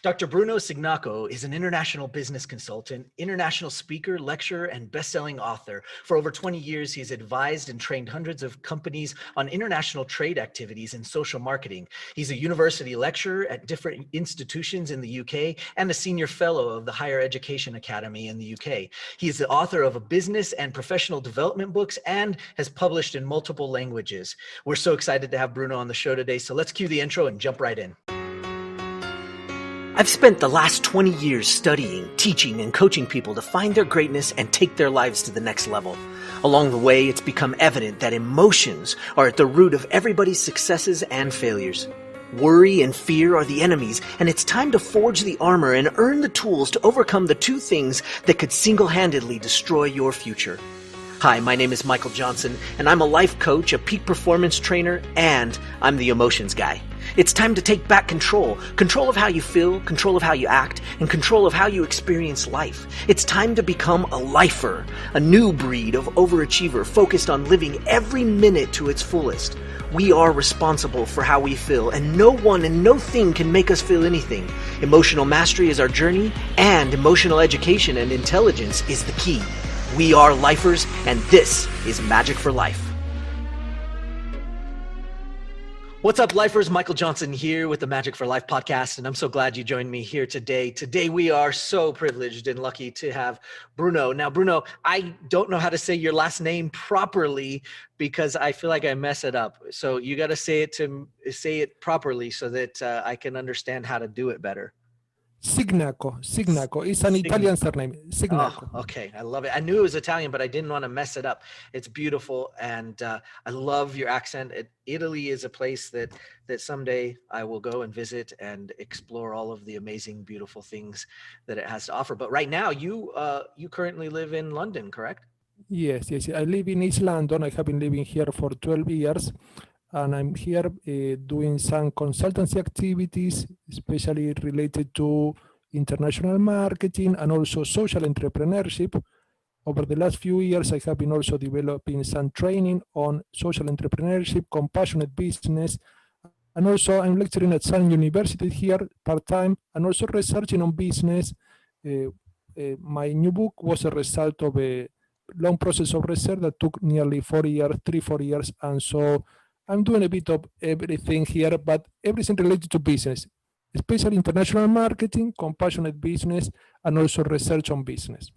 Dr. Bruno Cignacco is an international business consultant, international speaker, lecturer, and best-selling author. For over 20 years, he's advised and trained hundreds of companies on international trade activities and social marketing. He's a university lecturer at different institutions in the UK and a senior fellow of the Higher Education Academy in the UK. He is the author of business and professional development books and has published in multiple languages. We're so excited to have Bruno on the show today, so let's cue the intro and jump right in. I've spent the last 20 years studying, teaching, and coaching people to find their greatness and take their lives to the next level. Along the way, it's become evident that emotions are at the root of everybody's successes and failures. Worry and fear are the enemies, and it's time to forge the armor and earn the tools to overcome the two things that could single-handedly destroy your future. Hi, my name is Michael Johnson, and I'm a life coach, a peak performance trainer, and I'm the emotions guy. It's time to take back control of how you feel, control of how you act, and control of how you experience life. It's time to become a lifer, a new breed of overachiever focused on living every minute to its fullest. We are responsible for how we feel, and no one and no thing can make us feel anything. Emotional mastery is our journey, and emotional education and intelligence is the key. We are lifers, and this is Magic for Life. What's up, lifers? Michael Johnson here with the Magic for Life podcast, and I'm so glad you joined me here today. Today, we are so privileged and lucky to have Bruno. Now, Bruno, I don't know how to say your last name properly because I feel like I mess it up. So you got to say it properly so that I can understand how to do it better. Cignacco. It's an Italian surname. Cignacco. Oh, okay. I love it. I knew it was Italian, but I didn't want to mess it up. It's beautiful. And I love your accent. Italy is a place that someday I will go and visit and explore all of the amazing, beautiful things that it has to offer. But right now you currently live in London, correct? Yes. I live in East London. I have been living here for 12 years. And I'm here doing some consultancy activities, especially related to international marketing and also social entrepreneurship. Over the last few years, I have been also developing some training on social entrepreneurship, compassionate business, and also I'm lecturing at some university here part-time and also researching on business. My new book was a result of a long process of research that took nearly 4 years, and so I'm doing a bit of everything here, but everything related to business, especially international marketing, compassionate business, and also research on business.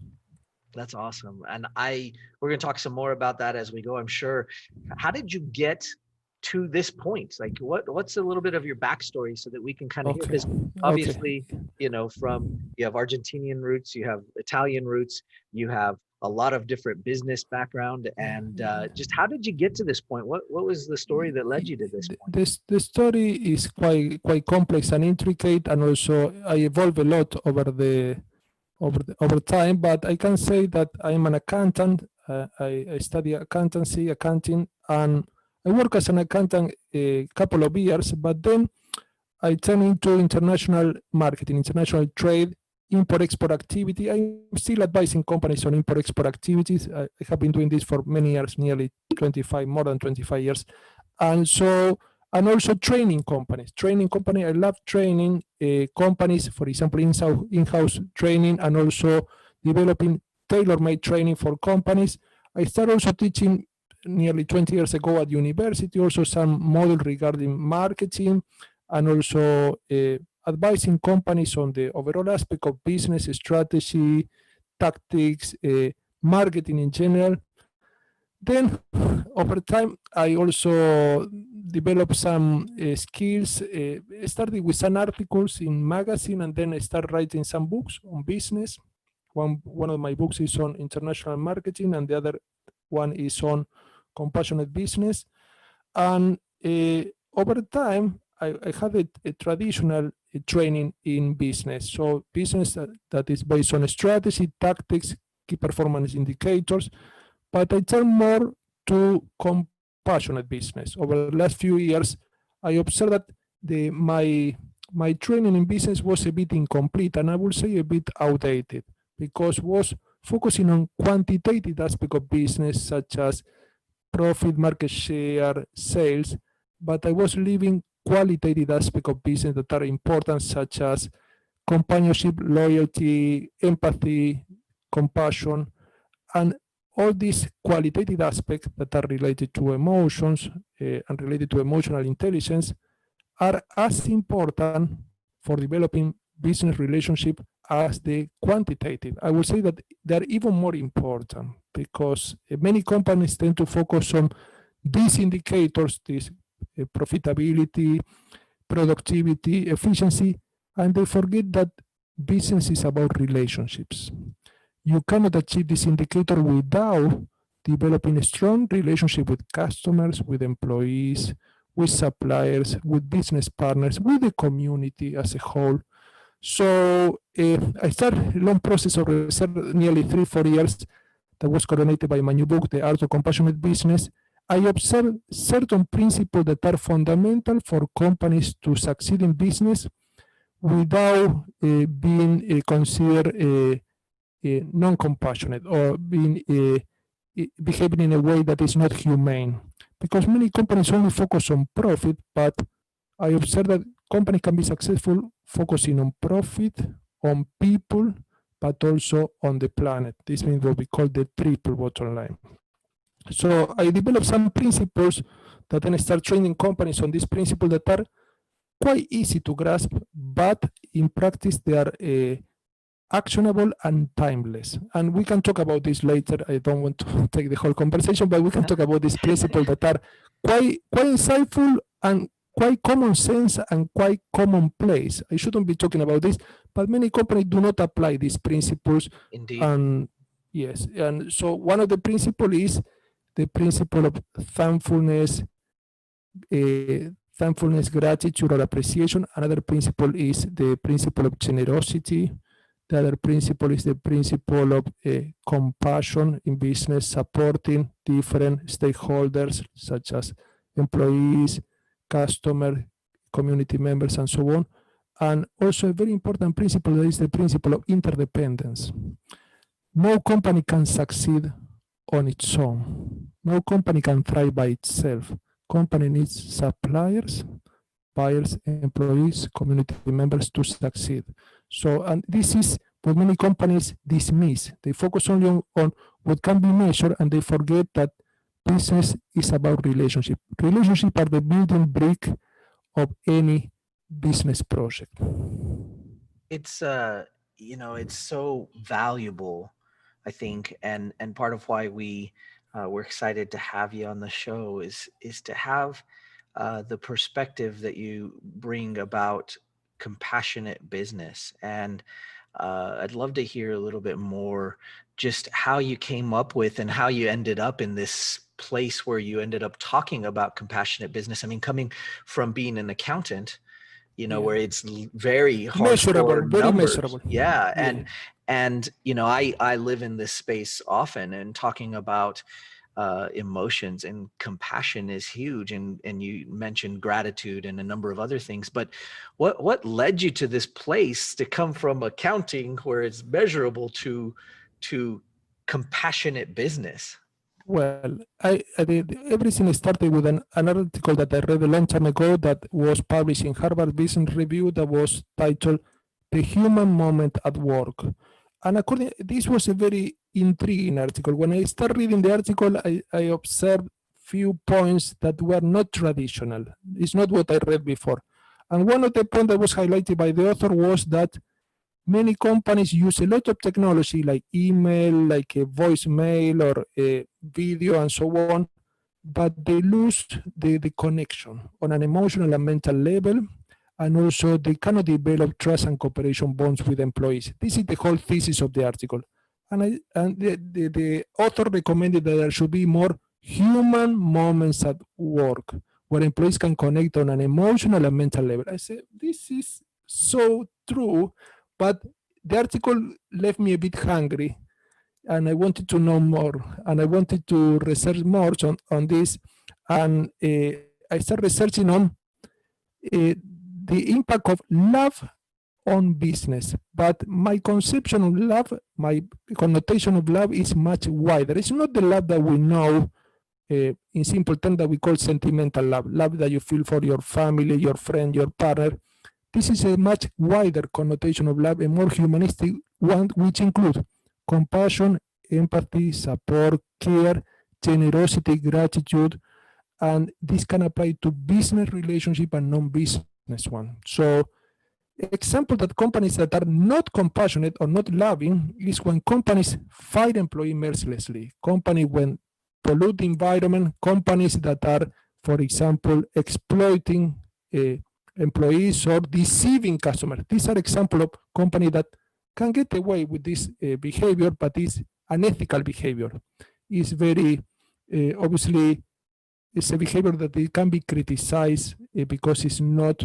That's awesome. And we're going to talk some more about that as we go, I'm sure. How did you get to this point? Like what's a little bit of your backstory so that we can kind of hear this? Obviously, you have Argentinian roots, you have Italian roots, you have a lot of different business background, and just how did you get to this point? What was the story that led you to this point? The story is quite complex and intricate, and also I evolved a lot over time. But I can say that I'm an accountant. I study accounting, and I work as an accountant a couple of years. But then I turned into international marketing, international trade, import-export activity. I'm still advising companies on import-export activities. I have been doing this for many years, nearly more than 25 years. And also training companies. I love training companies, for example, in-house training, and also developing tailor-made training for companies. I started also teaching nearly 20 years ago at university, also some model regarding marketing, and also advising companies on the overall aspect of business strategy, tactics, marketing in general. Then over time, I also developed some skills, started with some articles in magazine, and then I started writing some books on business. One of my books is on international marketing, and the other one is on compassionate business. And over time, I had a traditional training in business. So business that is based on strategy, tactics, key performance indicators. But I turned more to compassionate business. Over the last few years, I observed that my training in business was a bit incomplete, and I would say a bit outdated, because was focusing on quantitative aspect of business such as profit, market share, sales, but I was leaving qualitative aspects of business that are important, such as companionship, loyalty, empathy, compassion, and all these qualitative aspects that are related to emotions and related to emotional intelligence are as important for developing business relationship as the quantitative. I would say that they're even more important because many companies tend to focus on these indicators, this profitability, productivity, efficiency, and they forget that business is about relationships. You cannot achieve this indicator without developing a strong relationship with customers, with employees, with suppliers, with business partners, with the community as a whole. So I started a long process of research, nearly 3-4 years, that was coordinated by my new book, The Art of Compassionate Business. I observed certain principles that are fundamental for companies to succeed in business without being considered non-compassionate or being behaving in a way that is not humane. Because many companies only focus on profit, but I observe that companies can be successful focusing on profit, on people, but also on the planet. This means what we call the triple bottom line. So I developed some principles that then I start training companies on these principles that are quite easy to grasp, but in practice they are actionable and timeless. And we can talk about this later. I don't want to take the whole conversation, but we can talk about these principles that are quite insightful and quite common sense and quite commonplace. I shouldn't be talking about this, but many companies do not apply these principles. Indeed. And yes, and so one of the principles is the principle of thankfulness, gratitude, or appreciation. Another principle is the principle of generosity. The other principle is the principle of compassion in business, supporting different stakeholders such as employees, customers, community members, and so on. And also a very important principle is the principle of interdependence. No company can succeed on its own. No company can thrive by itself. Company needs suppliers, buyers, employees, community members to succeed. So, and this is what many companies dismiss. They focus only on what can be measured, and they forget that business is about relationship. Relationships are the building brick of any business project. It's it's so valuable, I think, and part of why we're excited to have you on the show is to have the perspective that you bring about compassionate business. And I'd love to hear a little bit more just how you came up with and how you ended up in this place where you ended up talking about compassionate business. I mean, coming from being an accountant, where it's very measurable, very numbers. measurable. Yeah. And I live in this space often, and talking about emotions and compassion is huge. And you mentioned gratitude and a number of other things, but what led you to this place to come from accounting where it's measurable to compassionate business? Well, everything started with an article that I read a long time ago that was published in Harvard Business Review that was titled "The Human Moment at Work." And this was a very intriguing article. When I started reading the article, I observed few points that were not traditional. It's not what I read before. And one of the points that was highlighted by the author was that many companies use a lot of technology like email, like a voicemail or a video and so on, but they lose the connection on an emotional and mental level. And also they cannot develop trust and cooperation bonds with employees. This is the whole thesis of the article. And the author recommended that there should be more human moments at work where employees can connect on an emotional and mental level. I said, this is so true, but the article left me a bit hungry and I wanted to know more and I wanted to research more on this. And I started researching on the impact of love on business. But my conception of love, my connotation of love is much wider. It's not the love that we know in simple terms that we call sentimental love, love that you feel for your family, your friend, your partner. This is a much wider connotation of love, a more humanistic one, which includes compassion, empathy, support, care, generosity, gratitude, and this can apply to business relationship and non-business one. So example that companies that are not compassionate or not loving is when companies fire employee mercilessly, companies when pollute the environment, companies that are, for example, exploiting employees or deceiving customers. These are examples of companies that can get away with this behavior, but is unethical behavior. It's very, obviously, it's a behavior that it can be criticized because it's not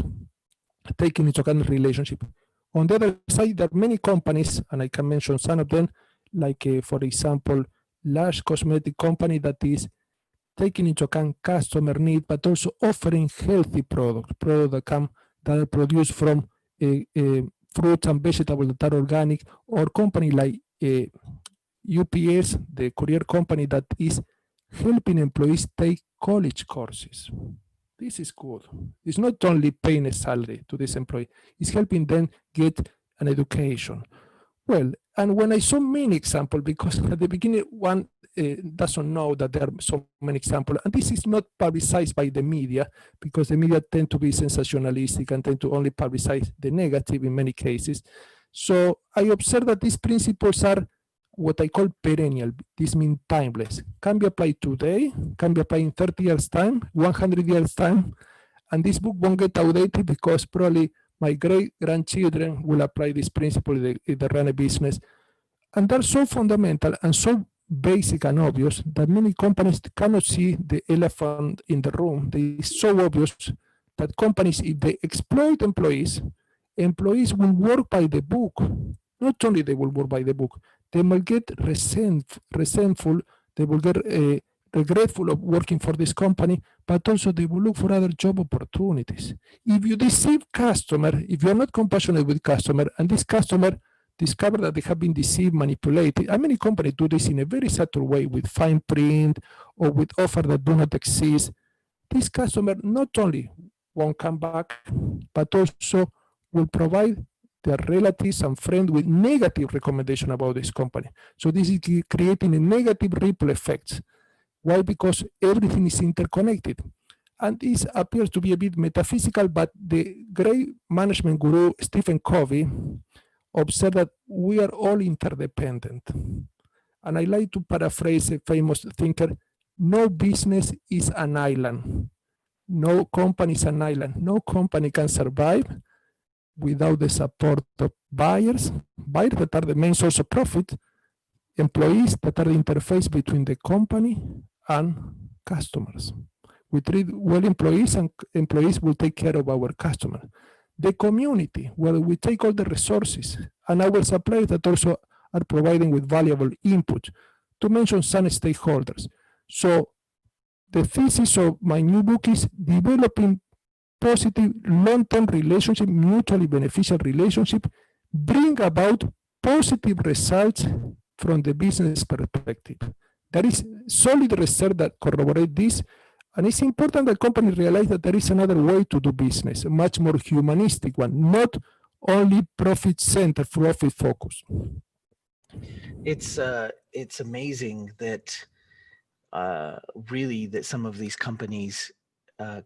taking into account relationship. On the other side, there are many companies, and I can mention some of them, like, for example, large cosmetic company that is taking into account customer need, but also offering healthy products that are produced from fruits and vegetables that are organic, or company like UPS, the courier company that is helping employees take college courses. This is good. It's not only paying a salary to this employee, it's helping them get an education. Well, and when I saw many examples, because at the beginning one doesn't know that there are so many examples, and this is not publicized by the media, because the media tend to be sensationalistic and tend to only publicize the negative in many cases. So I observed that these principles are what I call perennial. This means timeless. Can be applied today, can be applied in 30 years time, 100 years time, and this book won't get outdated because probably my great-grandchildren will apply this principle if they run a business. And they're so fundamental and so basic and obvious that many companies cannot see the elephant in the room. It's so obvious that companies, if they exploit employees will work by the book. Not only they will work by the book, they will get resentful, they will get regretful of working for this company, but also they will look for other job opportunities. If you deceive customer, if you're not compassionate with customer, and this customer discover that they have been deceived, manipulated, and many companies do this in a very subtle way with fine print or with offer that do not exist, this customer not only won't come back, but also will provide their relatives and friends with negative recommendation about this company. So this is creating a negative ripple effect. Why? Because everything is interconnected. And this appears to be a bit metaphysical, but the great management guru, Stephen Covey, observed that we are all interdependent. And I like to paraphrase a famous thinker, no business is an island. No company is an island. No company can survive without the support of buyers that are the main source of profit, employees that are the interface between the company and customers. We treat well employees, and employees will take care of our customers. The community, where we take all the resources, and our suppliers that also are providing with valuable input, to mention some stakeholders. So the thesis of my new book is developing positive long-term relationship, mutually beneficial relationship, bring about positive results from the business perspective. There is solid research that corroborates this, and it's important that companies realize that there is another way to do business, a much more humanistic one, not only profit-centered, profit-focused. It's amazing that really that some of these companies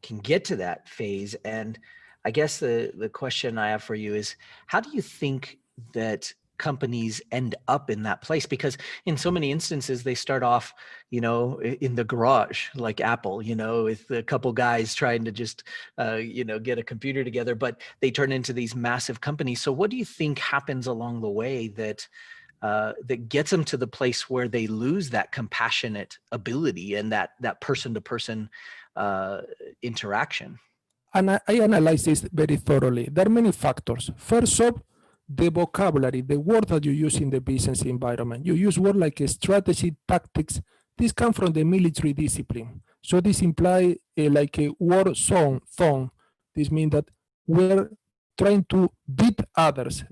can get to that phase. And I guess the question I have for you is, how do you think that companies end up in that place? Because in so many instances, they start off, in the garage, like Apple, with a couple guys trying to just, get a computer together, but they turn into these massive companies. So what do you think happens along the way that gets them to the place where they lose that compassionate ability and that person-to-person interaction? And I analyze this very thoroughly. There are many factors. First off, the vocabulary, the word that you use in the business environment. You use words like strategy, tactics. This comes from the military discipline. So this implies like a war song. This means that we're trying to beat others.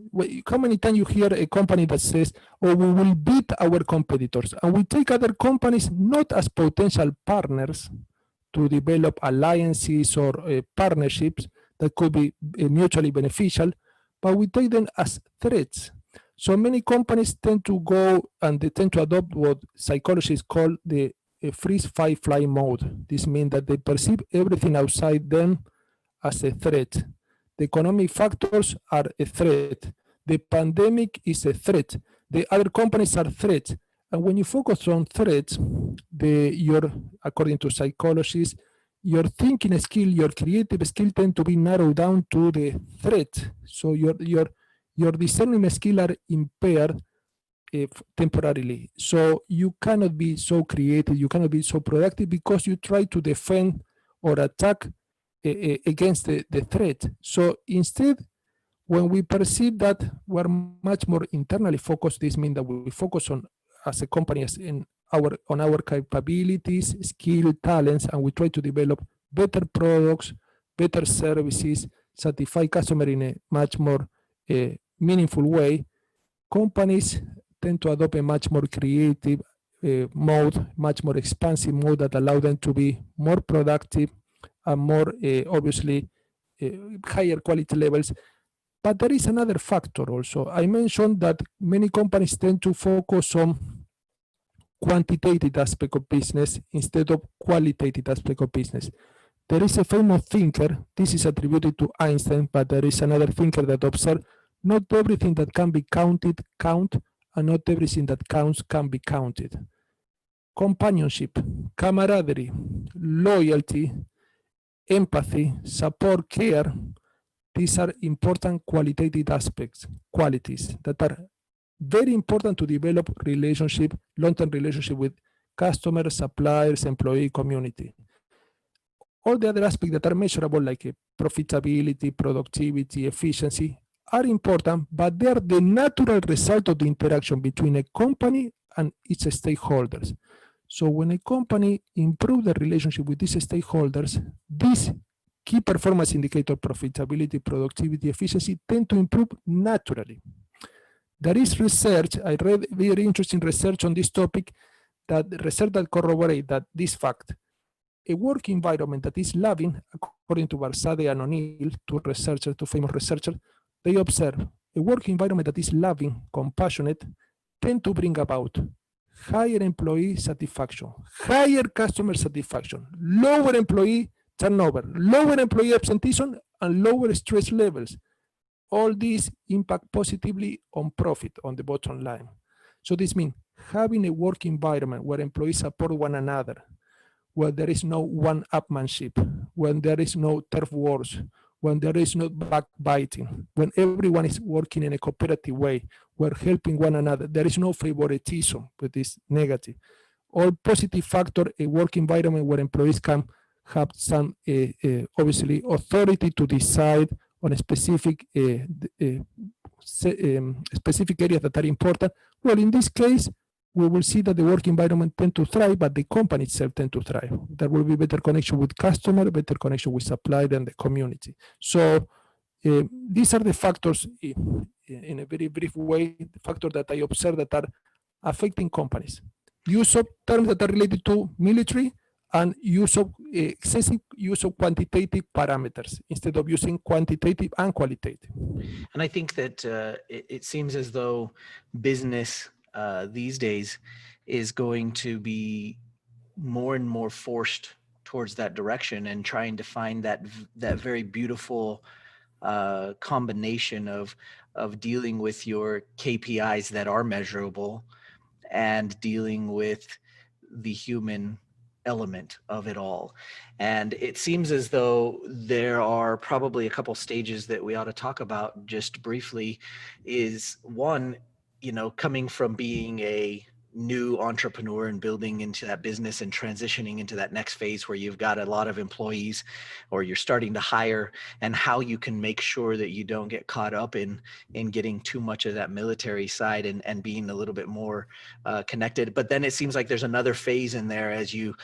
How many times you hear a company that says, oh, we will beat our competitors, and we take other companies not as potential partners to develop alliances or partnerships. that could be mutually beneficial, but we take them as threats. So many companies tend to go and they tend to adopt what psychologists call the freeze, fight, fly mode. This means that they perceive everything outside them as a threat. The economic factors are a threat. The pandemic is a threat. The other companies are threats. And when you focus on threats, according to psychologists, your thinking skill, your creative skill tend to be narrowed down to the threat. So your discerning skill are impaired temporarily. So you cannot be so creative, you cannot be so productive because you try to defend or attack against the threat. So instead, when we perceive that we're much more internally focused, this means that we focus on, as a company, on our capabilities, skill, talents, and we try to develop better products, better services, satisfy customer in a much more meaningful way. Companies tend to adopt a much more creative mode, much more expansive mode that allow them to be more productive and more obviously higher quality levels. But there is another factor also. I mentioned that many companies tend to focus on quantitative aspect of business instead of qualitative aspect of business. There is a famous thinker, this is attributed to Einstein, but there is another thinker that observed not everything that can be counted count, and not everything that counts can be counted. Companionship, camaraderie, loyalty, empathy, support, care, these are important qualitative aspects, qualities that are very important to develop relationship, long-term relationship with customers, suppliers, employee, community. All the other aspects that are measurable, like profitability, productivity, efficiency, are important, but they are the natural result of the interaction between a company and its stakeholders. So when a company improves the relationship with these stakeholders, these key performance indicator, profitability, productivity, efficiency, tend to improve naturally. There is research, I read very interesting research on this topic, that research that corroborate that this fact. A work environment that is loving, according to Barsade and O'Neill, two famous researchers, they observe a work environment that is loving, compassionate, tend to bring about higher employee satisfaction, higher customer satisfaction, lower employee turnover, lower employee absenteeism, and lower stress levels. All these impact positively on profit, on the bottom line. So this means having a work environment where employees support one another, where there is no one-upmanship, when there is no turf wars, when there is no backbiting, when everyone is working in a cooperative way, we're helping one another, there is no favoritism, but is negative. All positive factor, a work environment where employees can have some, obviously, authority to decide on a specific areas that are important. Well, in this case, we will see that the work environment tend to thrive, but the company itself tend to thrive. There will be better connection with customer, better connection with supplier and the community. So these are the factors, in a very brief way, the factors that I observe that are affecting companies. Use of terms that are related to military, and excessive use of quantitative parameters instead of using quantitative and qualitative. And I think that it seems as though business these days is going to be more and more forced towards that direction and trying to find that very beautiful combination of dealing with your KPIs that are measurable and dealing with the human element of it all. And it seems as though there are probably a couple stages that we ought to talk about just briefly. Is one, coming from being a new entrepreneur and building into that business and transitioning into that next phase where you've got a lot of employees or you're starting to hire, and how you can make sure that you don't get caught up in getting too much of that military side and being a little bit more connected. But then it seems like there's another phase in there as you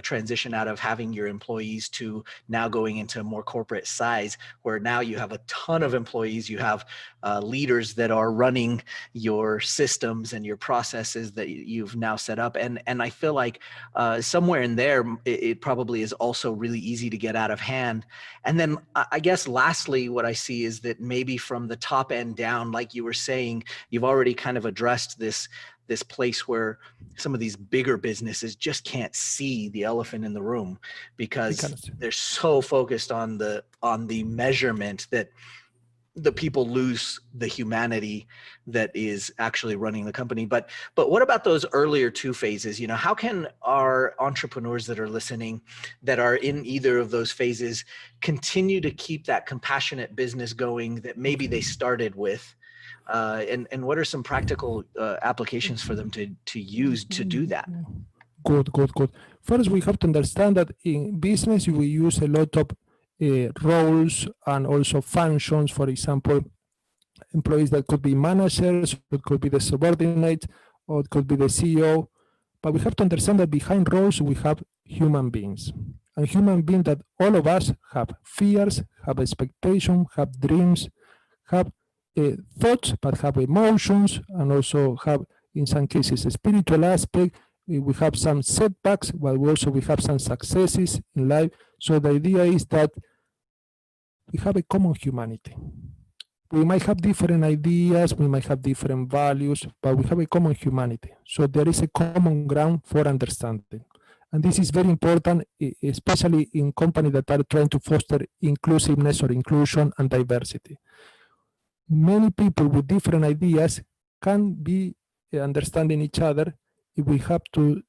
transition out of having your employees to now going into a more corporate size, where now you have a ton of employees, you have leaders that are running your systems and your processes businesses that you've now set up. And I feel like somewhere in there, it probably is also really easy to get out of hand. And then I guess lastly, what I see is that maybe from the top end down, like you were saying, you've already kind of addressed this place where some of these bigger businesses just can't see the elephant in the room because they're so focused on the measurement that the people lose the humanity that is actually running the company. But what about those earlier two phases? How can our entrepreneurs that are listening that are in either of those phases continue to keep that compassionate business going that maybe they started with? And what are some practical applications for them to use to do that? Good. First, we have to understand that in business, we use a lot of roles and also functions. For example, employees that could be managers, it could be the subordinate, or it could be the CEO. But we have to understand that behind roles, we have human beings. And human beings that all of us have fears, have expectations, have dreams, have thoughts, but have emotions, and also have, in some cases, a spiritual aspect. We have some setbacks, but we have some successes in life. So the idea is that we have a common humanity. We might have different ideas, we might have different values, but we have a common humanity. So there is a common ground for understanding. And this is very important, especially in companies that are trying to foster inclusiveness or inclusion and diversity. Many people with different ideas can be understanding each other if we have to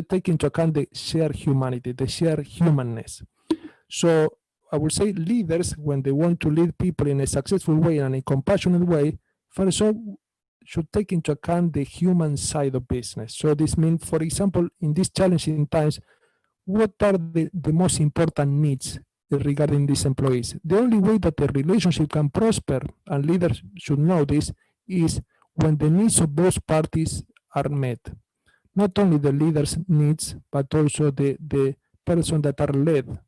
take into account the shared humanity, the shared humanness. So I would say leaders, when they want to lead people in a successful way and in a compassionate way, first of all, should take into account the human side of business. So this means, for example, in these challenging times, what are the most important needs regarding these employees? The only way that the relationship can prosper, and leaders should know this, is when the needs of both parties are met. Not only the leader's needs, but also the person that are led.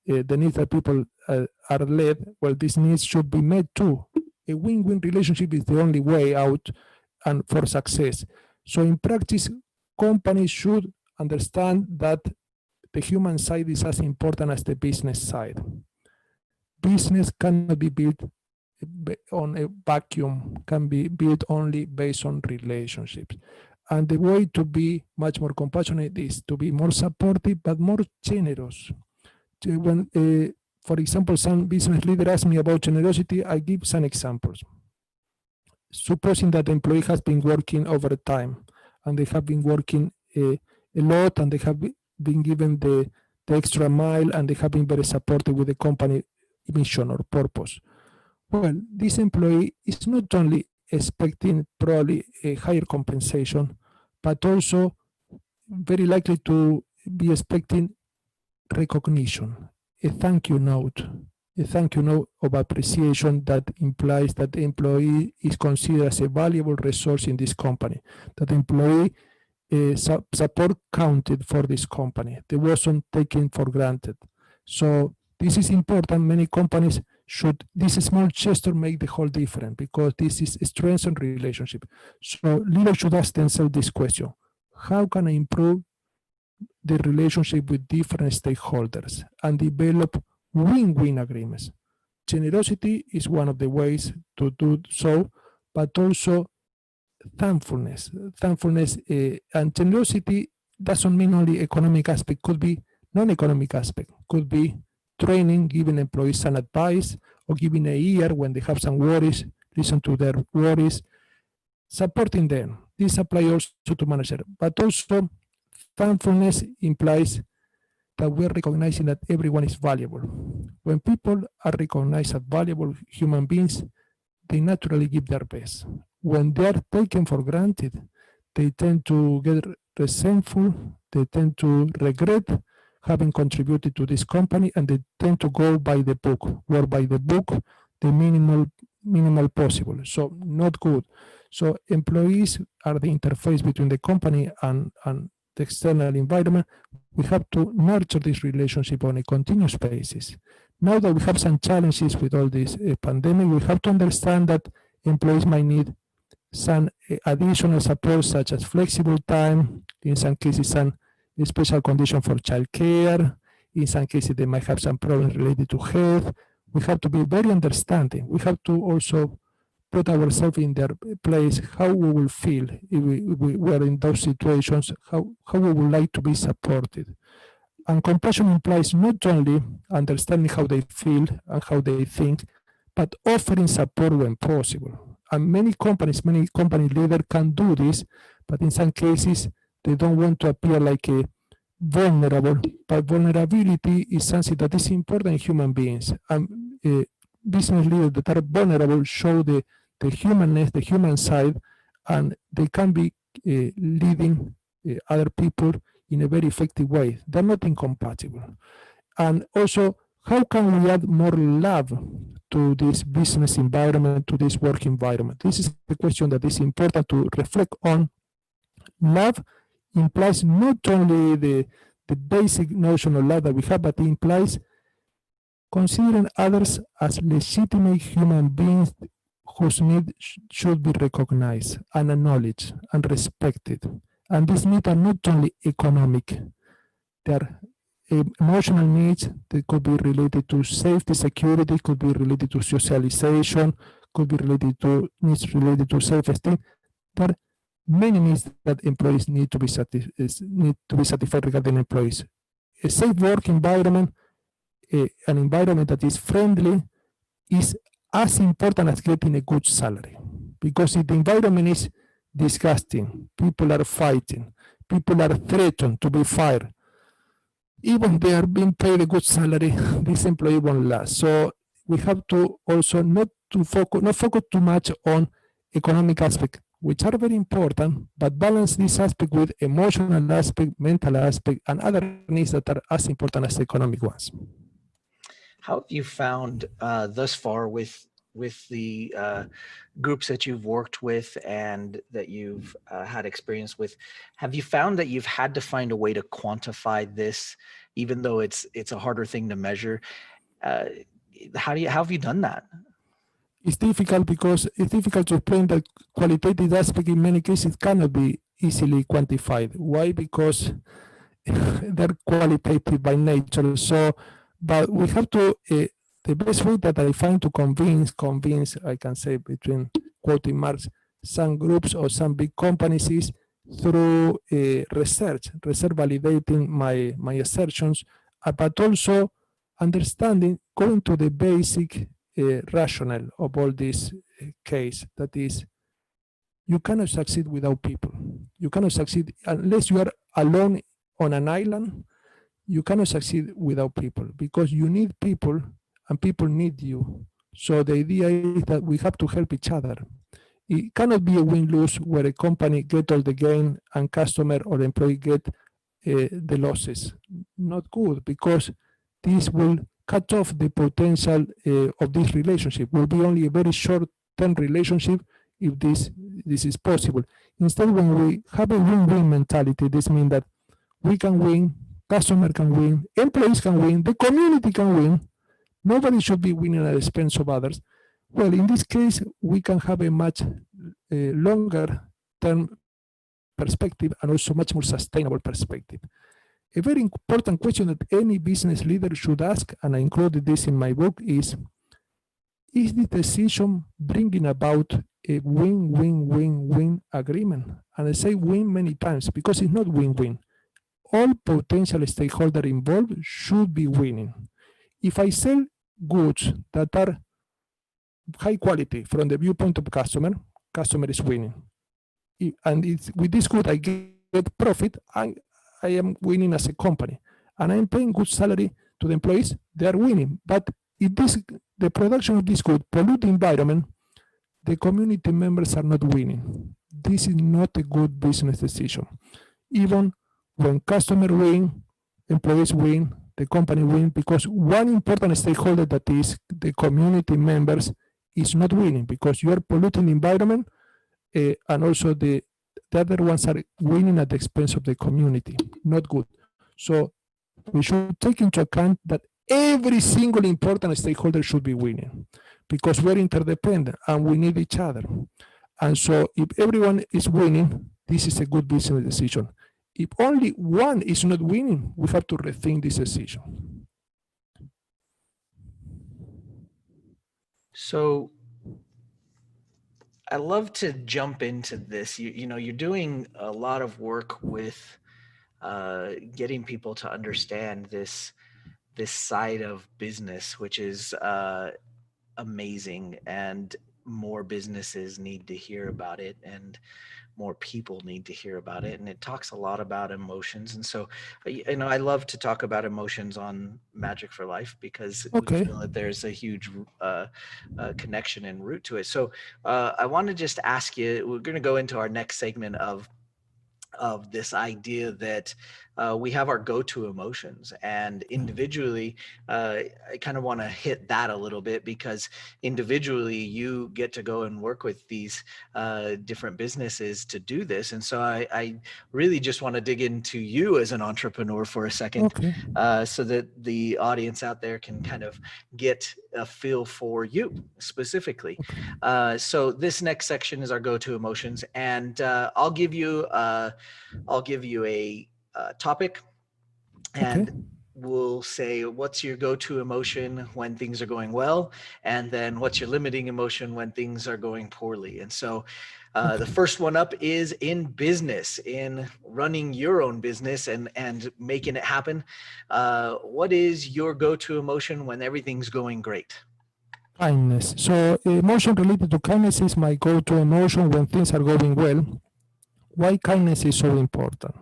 The needs that people are led, well, these needs should be met too. A win-win relationship is the only way out and for success. So in practice, companies should understand that the human side is as important as the business side. Business cannot be built on a vacuum, can be built only based on relationships. And the way to be much more compassionate is to be more supportive, but more generous. When, for example, some business leader asked me about generosity, I give some examples. Supposing that the employee has been working overtime and they have been working a lot and they have been given the extra mile and they have been very supportive with the company mission or purpose. Well, this employee is not only expecting probably a higher compensation, but also very likely to be expecting recognition, a thank you note of appreciation that implies that the employee is considered as a valuable resource in this company, that the employee support counted for this company. They wasn't taken for granted. So this is important. Many companies should, this small gesture make the whole difference because this is a strengthened relationship. So leaders should ask themselves this question: how can I improve the relationship with different stakeholders and develop win-win agreements? Generosity is one of the ways to do so, but also thankfulness. And generosity doesn't mean only economic aspect, could be non-economic aspect, could be training, giving employees some advice, or giving a ear when they have some worries, listen to their worries, supporting them. This applies also to manager, but also thankfulness implies that we're recognizing that everyone is valuable. When people are recognized as valuable human beings, they naturally give their best. When they are taken for granted, they tend to get resentful, they tend to regret having contributed to this company, and they tend to go by the book, work by the book, the minimal possible. So not good. So employees are the interface between the company and the external environment. We have to nurture this relationship on a continuous basis. Now that we have some challenges with all this pandemic, we have to understand that employees might need some additional support such as flexible time, in some cases some special condition for childcare, in some cases they might have some problems related to health. We have to be very understanding. We have to also put ourselves in their place, how we will feel if we were in those situations, how we would like to be supported. And compassion implies not only understanding how they feel and how they think, but offering support when possible. And many company leaders can do this, but in some cases, they don't want to appear like a vulnerable, but vulnerability is something that is important in human beings. And business leaders that are vulnerable show the humanness, the human side, and they can be leading other people in a very effective way. They're not incompatible. And also, how can we add more love to this business environment, to this work environment? This is the question that is important to reflect on. Love implies not only the basic notion of love that we have, but it implies considering others as legitimate human beings whose needs should be recognized and acknowledged and respected. And these needs are not only economic, they are emotional needs that could be related to safety, security, could be related to socialization, could be related to needs related to self-esteem. There are many needs that employees need to be satisfied regarding employees. A safe work environment, an environment that is friendly, is as important as getting a good salary. Because if the environment is disgusting, people are fighting, people are threatened to be fired, even they are being paid a good salary, this employee won't last. So we have to also not focus too much on economic aspect, which are very important, but balance this aspect with emotional aspect, mental aspect, and other needs that are as important as the economic ones. How have you found thus far with the groups that you've worked with and that you've had experience with, have you found that you've had to find a way to quantify this, even though it's a harder thing to measure? How have you done that? It's difficult because it's difficult to explain that qualitative aspect in many cases cannot be easily quantified. Why? Because they're qualitative by nature. So, but we have to, the best way that I find to convince, I can say between quoting marks, some groups or some big companies is through research validating my assertions, but also understanding, going to the basic rationale of all this case, that is, you cannot succeed without people. You cannot succeed unless you are alone on an island. You cannot succeed without people, because you need people and people need you. So the idea is that we have to help each other. It cannot be a win-lose where a company get all the gain and customer or employee get the losses. Not good, because this will cut off the potential of this relationship. Will be only a very short-term relationship if this is possible. Instead, when we have a win-win mentality, this means that we can win, customer can win, employees can win, the community can win. Nobody should be winning at the expense of others. Well, in this case, we can have a much longer-term perspective and also much more sustainable perspective. A very important question that any business leader should ask, and I included this in my book, is the decision bringing about a win-win-win-win agreement? And I say win many times because it's not win-win. All potential stakeholders involved should be winning. If I sell goods that are high quality from the viewpoint of customer is winning. And with this good, I get profit, I am winning as a company. And I'm paying good salary to the employees, they are winning. But if the production of this good pollute the environment, the community members are not winning. This is not a good business decision. Even when customers win, employees win, the company win, because one important stakeholder, that is the community members, is not winning, because you are polluting the environment, and also the other ones are winning at the expense of the community. Not good. So we should take into account that every single important stakeholder should be winning, because we're interdependent and we need each other. And so if everyone is winning, this is a good business decision. If only one is not winning, we have to rethink this decision. So I love to jump into this. You know, you're doing a lot of work with getting people to understand this side of business, which is amazing, and more businesses need to hear about it, and more people need to hear about it. And it talks a lot about emotions. And so, you know, I love to talk about emotions on Magic for Life because we Okay. feel that there's a huge connection and root to it. So I want to just ask you, we're going to go into our next segment of this idea that we have our go-to emotions, and individually I kind of want to hit that a little bit, because individually you get to go and work with these different businesses to do this. And so I really just want to dig into you as an entrepreneur for a second, Okay. so that the audience out there can kind of get a feel for you specifically. Okay. So this next section is our go-to emotions, and I'll give you a topic, Okay. and we'll say, what's your go-to emotion when things are going well, and then what's your limiting emotion when things are going poorly. And so the first one up is in business, in running your own business and making it happen. What is your go-to emotion when everything's going great? Kindness. So emotion related to kindness is my go-to emotion when things are going well. Why kindness is so important?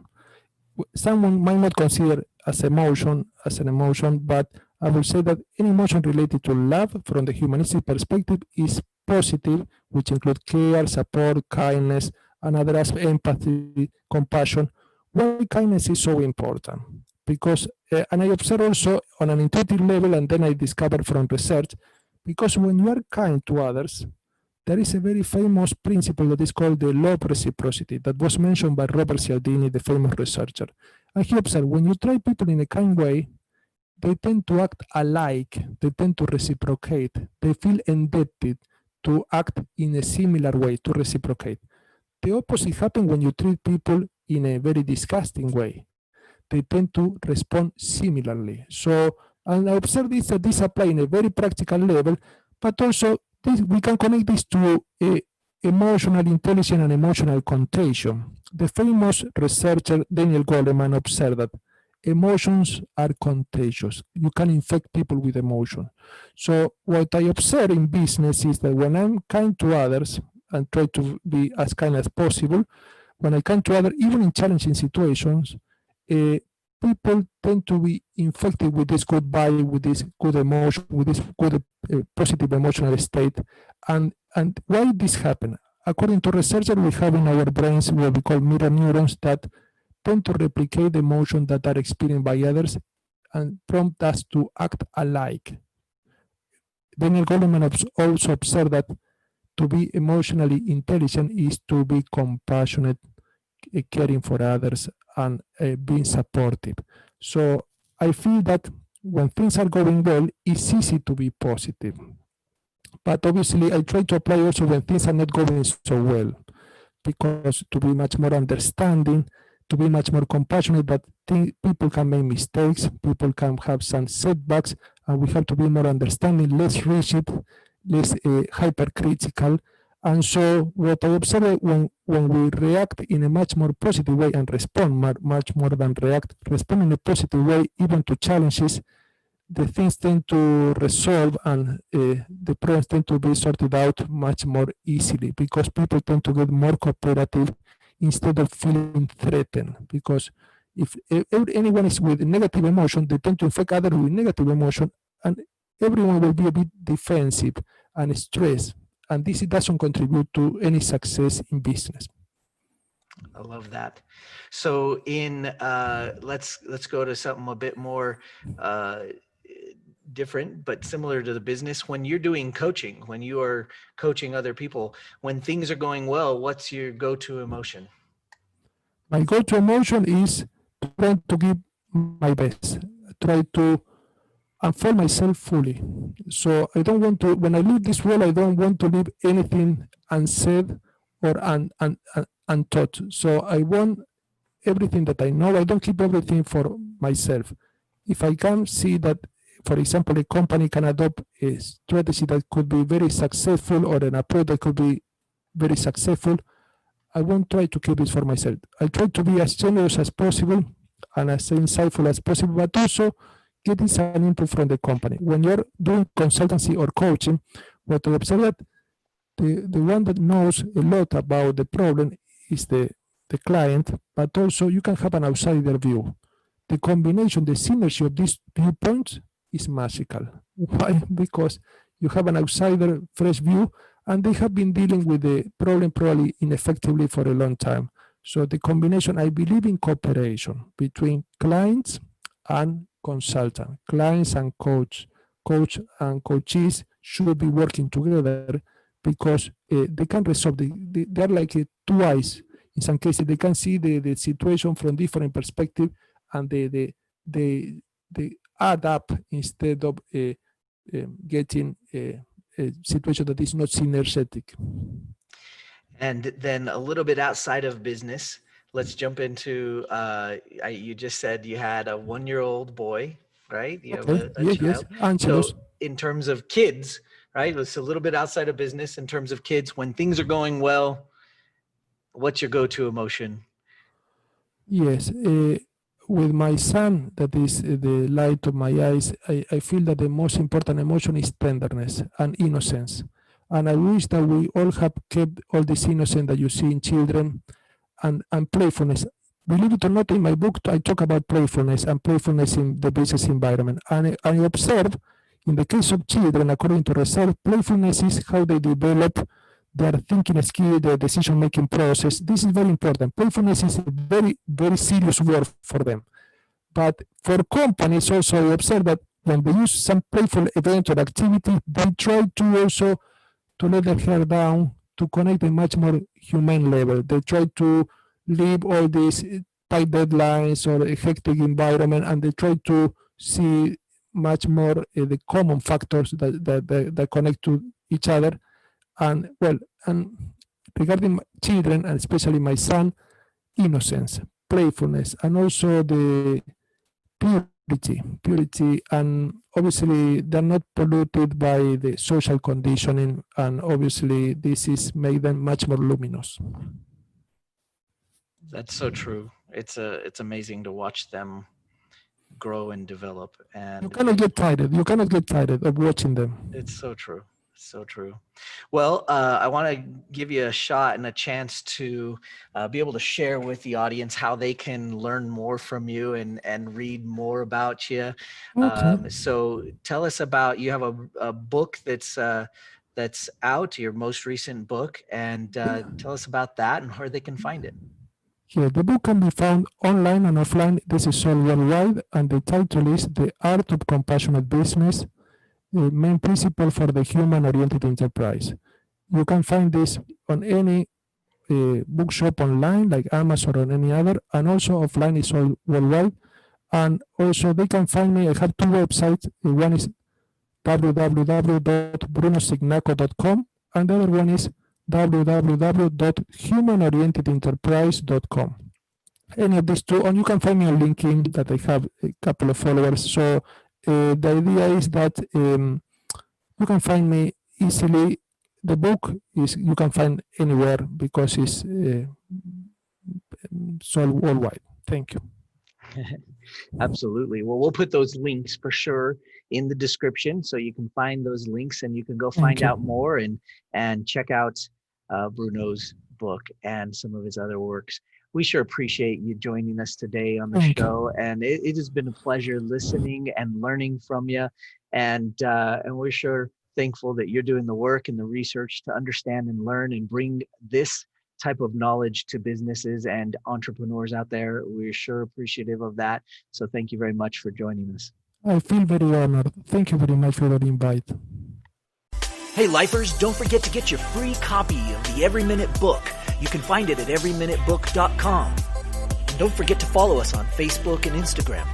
Someone might not consider as an emotion, but I will say that any emotion related to love from the humanistic perspective is positive, which include care, support, kindness, and other aspects, empathy, compassion. Why kindness is so important? Because, and I observe also on an intuitive level, and then I discovered from research, because when you are kind to others, there is a very famous principle that is called the Law of Reciprocity that was mentioned by Robert Cialdini, the famous researcher. And he observed when you treat people in a kind way, they tend to act alike, they tend to reciprocate, they feel indebted to act in a similar way, to reciprocate. The opposite happens when you treat people in a very disgusting way. They tend to respond similarly. So, and I observe this that this applies in a very practical level, but also this, we can connect this to emotional intelligence and emotional contagion. The famous researcher Daniel Goleman observed that emotions are contagious. You can infect people with emotion. So what I observe in business is that when I'm kind to others and try to be as kind as possible, when I come to others, even in challenging situations, people tend to be infected with this good vibe, with this good emotion, with this good positive emotional state. And why this happen? According to researchers, we have in our brains what we call mirror neurons that tend to replicate the emotions that are experienced by others and prompt us to act alike. Daniel Goleman also observed that to be emotionally intelligent is to be compassionate, caring for others, and being supportive. So I feel that when things are going well, it's easy to be positive. But obviously, I try to apply also when things are not going so well, because to be much more understanding, to be much more compassionate, that people can make mistakes, people can have some setbacks, and we have to be more understanding, less rigid, less hypercritical. And so what I observe when we react in a much more positive way and respond much more than react, respond in a positive way even to challenges, the things tend to resolve and the problems tend to be sorted out much more easily, because people tend to get more cooperative instead of feeling threatened. Because if anyone is with negative emotion, they tend to infect others with negative emotion, and everyone will be a bit defensive and stressed. And this doesn't contribute to any success in business. I love that. So in let's go to something a bit more different, but similar to the business. When you're doing coaching, when you are coaching other people, when things are going well, what's your go-to emotion? My go-to emotion is trying to give my best, try to unfold myself fully. So I don't want to, when I leave this world, I don't want to leave anything unsaid or untaught. So I want everything that I know. I don't keep everything for myself. If I can see that, for example, a company can adopt a strategy that could be very successful or an approach that could be very successful, I won't try to keep it for myself. I try to be as generous as possible and as insightful as possible, but also getting some input from the company. When you're doing consultancy or coaching, what I observe that the one that knows a lot about the problem is the client, but also you can have an outsider view. The combination, the synergy of these viewpoints is magical. Why? Because you have an outsider, fresh view, and they have been dealing with the problem probably ineffectively for a long time. So the combination, I believe in cooperation between clients and consultant, clients and coach and coaches should be working together because they can resolve, they're like two eyes. In some cases, they can see the situation from different perspective and they add up instead of getting a situation that is not synergetic. And then a little bit outside of business, let's jump into, you just said you had a 1-year-old boy, right? You have a child. Yes. So in terms of kids, right? It's a little bit outside of business in terms of kids. When things are going well, what's your go-to emotion? Yes. With my son, that is the light of my eyes, I feel that the most important emotion is tenderness and innocence. And I wish that we all have kept all this innocence that you see in children and playfulness. Believe it or not, in my book, I talk about playfulness and playfulness in the business environment. And I observe, in the case of children, according to research, playfulness is how they develop their thinking skill, their decision-making process. This is very important. Playfulness is a very, very serious word for them. But for companies also, I observe that when they use some playful event or activity, they try to also to let their hair down, to connect a much more humane level. They try to leave all these tight deadlines or a hectic environment, and they try to see much more the common factors that connect to each other. And well, and regarding children, and especially my son, innocence, playfulness, and also the purity, and obviously they're not polluted by the social conditioning, and obviously this is made them much more luminous. That's so true. It's amazing to watch them grow and develop, and you cannot get tired of watching them. It's so true. So true. Well, I want to give you a shot and a chance to be able to share with the audience how they can learn more from you and read more about you. Okay. So tell us about, you have a book that's out, your most recent book, and tell us about that and where they can find it. Yeah, the book can be found online and offline. This is all worldwide, and the title is The Art of Compassionate Business, the main principle for the human-oriented enterprise. You can find this on any bookshop online, like Amazon or any other, and also offline is all worldwide. And also they can find me, I have two websites. One is www.brunocignacco.com, and the other one is www.humanorientedenterprise.com. Any of these two, and you can find me on LinkedIn, that I have a couple of followers. So the idea is that you can find me easily. The book is you can find anywhere because it's sold worldwide. Thank you. Absolutely. Well, we'll put those links for sure in the description, so you can find those links and you can go find out more and check out Bruno's book and some of his other works. We sure appreciate you joining us today on the show, and it has been a pleasure listening and learning from you. And we're sure thankful that you're doing the work and the research to understand and learn and bring this type of knowledge to businesses and entrepreneurs out there. We're sure appreciative of that. So thank you very much for joining us. I feel very honored. Thank you very much for the invite. Hey, Lifers, don't forget to get your free copy of the Every Minute book. You can find it at everyminutebook.com. And don't forget to follow us on Facebook and Instagram.